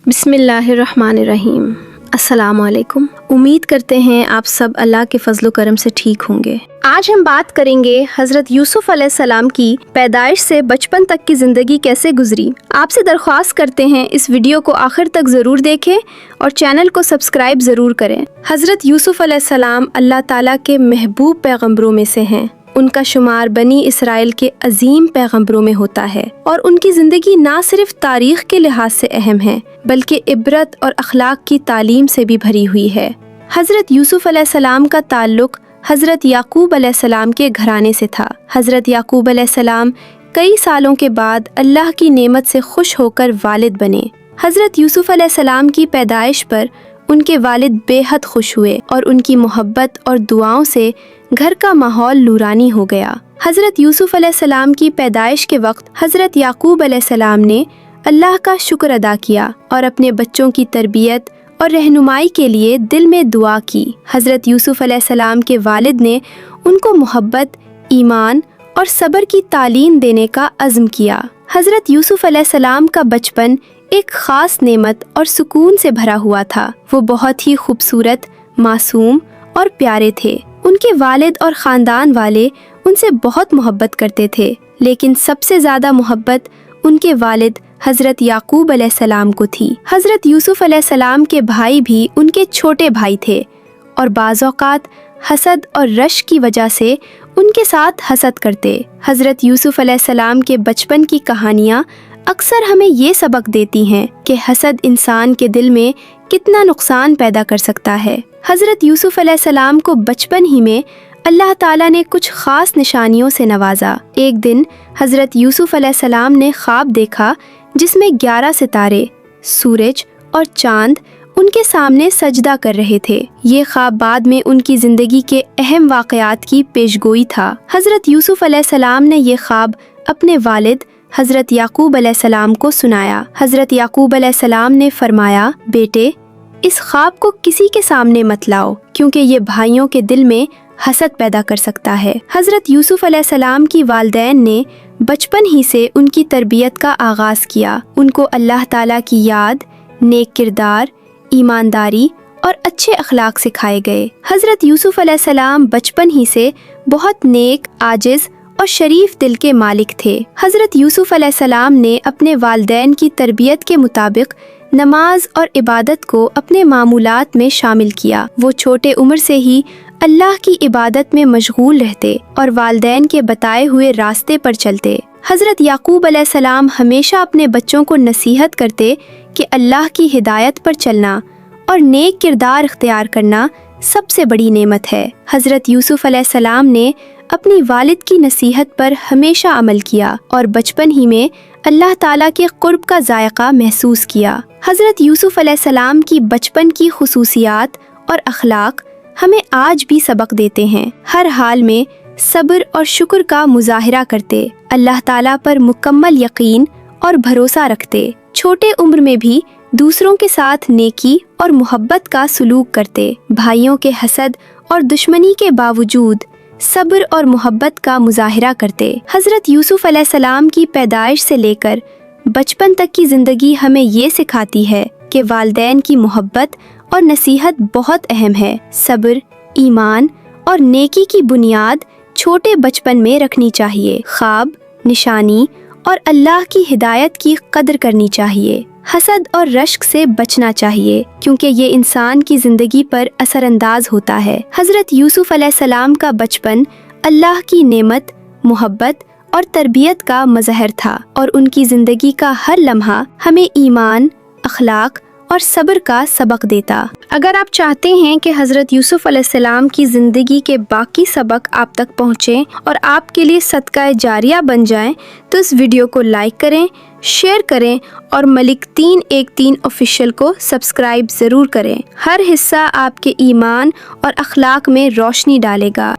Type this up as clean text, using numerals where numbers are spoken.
बिस्मिल्लाहिर्रहमानिर्रहीम। अस्सलामु अलैकुम। उम्मीद करते हैं आप सब अल्लाह के फजलो करम से ठीक होंगे। आज हम बात करेंगे हज़रत यूसुफ अलैहिस्सलाम की पैदाइश से बचपन तक की ज़िंदगी कैसे गुजरी। आपसे दरख्वास्त करते हैं इस वीडियो को आखिर तक ज़रूर देखें और चैनल को सब्सक्राइब ज़रूर करें। हज़रत यूसुफ अलैहिस्सलाम अल्लाह ताला के महबूब पैगम्बरों में से हैं। उनका शुमार बनी इसराइल के अजीम पैगम्बरों में होता है और उनकी ज़िंदगी ना सिर्फ तारीख़ के लिहाज से अहम है बल्कि इबरत और अखलाक की तालीम से भी भरी हुई है। हज़रत यूसुफ अलैहिस्सलाम का ताल्लुक़ हज़रत याकूब अलैहिस्सलाम के घराने से था। हज़रत याकूब अलैहिस्सलाम कई सालों के बाद अल्लाह की नेमत से खुश होकर वालिद बने। हज़रत यूसुफ अलैहिस्सलाम की पैदाइश पर उनके वालिद बेहद खुश हुए और उनकी मोहब्बत और दुआओं से घर का माहौल नूरानी हो गया। हज़रत यूसुफ अलैहिस्सलाम की पैदाइश के वक्त हज़रत याकूब अलैहिस्सलाम ने अल्लाह का शुक्र अदा किया और अपने बच्चों की तरबियत और रहनुमाई के लिए दिल में दुआ की। हज़रत यूसुफ अलैहिस्सलाम के वालिद ने उनको मोहब्बत, ईमान और सब्र की तालीम देने का अज़्म किया। हज़रत यूसुफ अलैहिस्सलाम का बचपन एक ख़ास नेमत और सुकून से भरा हुआ था। वो बहुत ही खूबसूरत, मासूम और प्यारे थे। उनके वालिद और ख़ानदान वाले उनसे बहुत मोहब्बत करते थे, लेकिन सबसे ज़्यादा मोहब्बत उनके वालिद हज़रत याकूब अलैहिस्सलाम को थी। हज़रत यूसुफ अलैहिस्सलाम के भाई भी उनके छोटे भाई थे और बाज़ औक़ात हसद और रश की वजह से उनके साथ हसद करते। हज़रत यूसुफ अलैहिस्सलाम के बचपन की कहानियाँ अक्सर हमें ये सबक देती हैं कि हसद इंसान के दिल में कितना नुकसान पैदा कर सकता है। हज़रत यूसुफ अलैहिस्सलाम को बचपन ही में अल्लाह ताला ने कुछ ख़ास निशानियों से नवाजा। एक दिन हज़रत यूसुफ अलैहिस्सलाम ने ख्वाब देखा जिसमें 11 सितारे, सूरज और चाँद उनके सामने सजदा कर रहे थे। ये ख्वाब बाद में उनकी ज़िंदगी के अहम वाक़यात की पेशगोई था। हज़रत यूसुफ अलैहिस्सलाम ने ये ख्वाब अपने वालिद हज़रत याकूब अलैहिस्सलाम को सुनाया। हज़रत याकूब अलैहिस्सलाम ने फरमाया, बेटे, इस ख्वाब को किसी के सामने मत लाओ क्योंकि ये भाइयों के दिल में हसद पैदा कर सकता है। हज़रत यूसुफ अलैहिस्सलाम की वालिदैन ने बचपन ही से उनकी तरबियत का आगाज़ किया। उनको अल्लाह ताला की याद, नेक किरदार, ईमानदारी और अच्छे अखलाक सिखाए गए। हज़रत यूसुफ अलैहिस्सलाम बचपन ही से बहुत नेक, आजिज़ और शरीफ दिल के मालिक थे। हज़रत यूसुफ अलैहिस्सलाम ने अपने वालिदैन की तरबियत के मुताबिक नमाज और इबादत को अपने मामूलात में शामिल किया। वो छोटे उम्र से ही अल्लाह की इबादत में मशगूल रहते और वालिदैन के बताए हुए रास्ते पर चलते। हज़रत याकूब अलैहिस्सलाम हमेशा अपने बच्चों को नसीहत करते कि अल्लाह की हिदायत पर चलना और नेक किरदार इख्तियार करना सबसे बड़ी नेमत है। हज़रत यूसुफ अलैहिस्सलाम ने अपनी वालिद की नसीहत पर हमेशा अमल किया और बचपन ही में अल्लाह ताला के क़ुर्ब का जायका महसूस किया। हज़रत यूसुफ अलैहिस्सलाम की बचपन की खुसूसियात और अखलाक हमें आज भी सबक देते हैं। हर हाल में सब्र और शुक्र का मुजाहिरा करते, अल्लाह ताला पर मुकम्मल यकीन और भरोसा रखते। छोटे उम्र में भी दूसरों के साथ नेकी और मोहब्बत का सलूक करते। भाइयों के हसद और दुश्मनी के बावजूद सब्र और मोहब्बत का मुजाहिरा करते। हज़रत यूसुफ अलैहिस्सलाम की पैदाइश से लेकर बचपन तक की ज़िंदगी हमें ये सिखाती है कि वालिदैन की मोहब्बत और नसीहत बहुत अहम है। सब्र, ईमान और नेकी की बुनियाद छोटे बचपन में रखनी चाहिए। ख्वाब, निशानी और अल्लाह की हिदायत की कदर करनी चाहिए। हसद और रश्क से बचना चाहिए क्योंकि ये इंसान की ज़िंदगी पर असरअंदाज होता है। हज़रत यूसुफ अलैहिस्सलाम का बचपन अल्लाह की नेमत, मोहब्बत और तरबियत का मज़हर था और उनकी ज़िंदगी का हर लम्हा हमें ईमान, अखलाक और सब्र का सबक देता। अगर आप चाहते हैं कि हज़रत यूसुफ अलैहिस्सलाम की ज़िंदगी के बाकी सबक आप तक पहुँचें और आपके लिए सदका जारिया बन जाएं, तो इस वीडियो को लाइक करें, शेयर करें और मलिक 313 ऑफिशियल को सब्सक्राइब ज़रूर करें। हर हिस्सा आपके ईमान और अखलाक में रोशनी डालेगा।